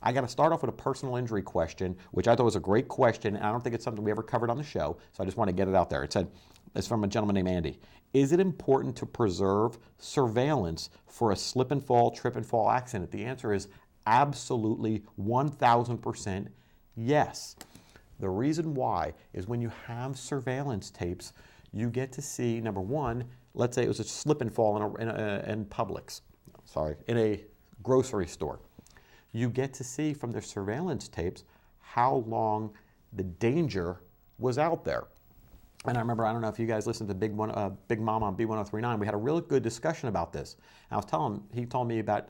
I got to start off with a personal injury question, which I thought was a great question, and I don't think it's something we ever covered on the show, so I just want to get it out there. It said, it's from a gentleman named Andy. Is it important to preserve surveillance for a slip and fall, trip and fall accident? The answer is absolutely 1,000% yes. The reason why is when you have surveillance tapes, you get to see, number one, let's say it was a slip and fall in Publix, in a grocery store. You get to see from the surveillance tapes how long the danger was out there. And I remember, I don't know if you guys listened to Big Mom on B1039, we had a really good discussion about this. And I was telling him, he told me about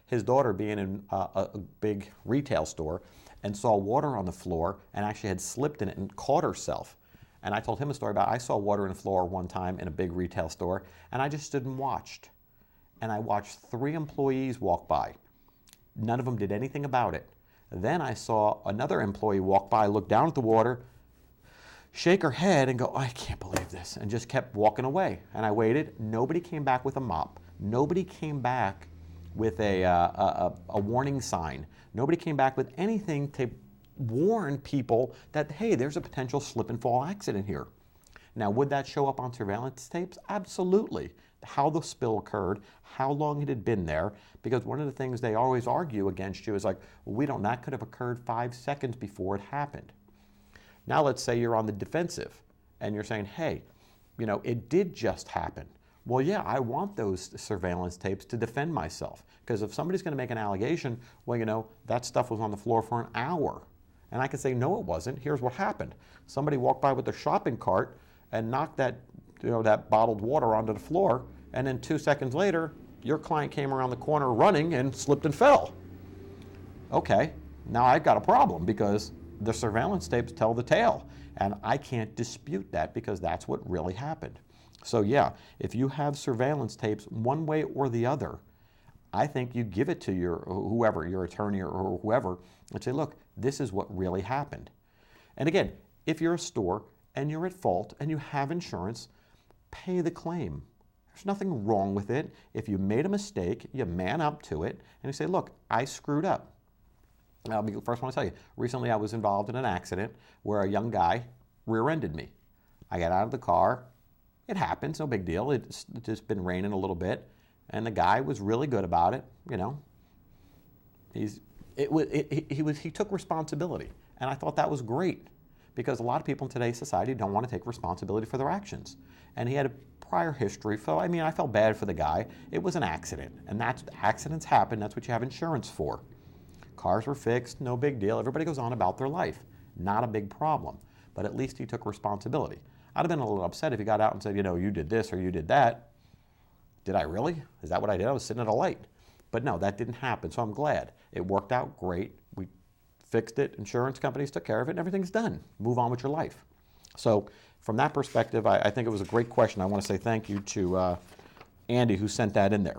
his daughter being in a big retail store and saw water on the floor and actually had slipped in it and caught herself. And I told him a story about, I saw water on the floor one time in a big retail store, and I just stood and watched. And I watched 3 employees walk by. None of them did anything about it. Then I saw another employee walk by, look down at the water, shake her head and go, I can't believe this, and just kept walking away. And I waited. Nobody came back with a mop. Nobody came back with a warning sign. Nobody came back with anything to warn people that, hey, there's a potential slip and fall accident here. Now, would that show up on surveillance tapes? Absolutely. How the spill occurred, how long it had been there, because one of the things they always argue against you is like, well, we don't, that could have occurred 5 seconds before it happened. Now let's say you're on the defensive and you're saying, hey, you know, it did just happen. Well, yeah, I want those surveillance tapes to defend myself, because if somebody's going to make an allegation, well, you know, that stuff was on the floor for an hour. And I can say, no, it wasn't. Here's what happened. Somebody walked by with their shopping cart and knocked that, you know, that bottled water onto the floor, and then 2 seconds later, your client came around the corner running and slipped and fell. Okay, now I've got a problem because the surveillance tapes tell the tale, and I can't dispute that because that's what really happened. So yeah, if you have surveillance tapes one way or the other, I think you give it to your whoever, your attorney or whoever, and say, look, this is what really happened. And again, if you're a store and you're at fault and you have insurance, pay the claim. There's nothing wrong with it. If you made a mistake, you man up to it and you say, look, I screwed up. I'll be the first one to tell you, recently I was involved in an accident where a young guy rear-ended me. I got out of the car. It happens, no big deal. It's just been raining a little bit, and the guy was really good about it. You know, he took responsibility, and I thought that was great, because a lot of people in today's society don't want to take responsibility for their actions. And he had a prior history. So I mean, I felt bad for the guy. It was an accident, and accidents happen. That's what you have insurance for. Cars were fixed, no big deal. Everybody goes on about their life. Not a big problem. But at least he took responsibility. I'd have been a little upset if he got out and said, you know, you did this or you did that. Did I really? Is that what I did? I was sitting at a light. But no, that didn't happen, so I'm glad. It worked out great. We fixed it. Insurance companies took care of it, and everything's done. Move on with your life. So from that perspective, I think it was a great question. I want to say thank you to Andy who sent that in there.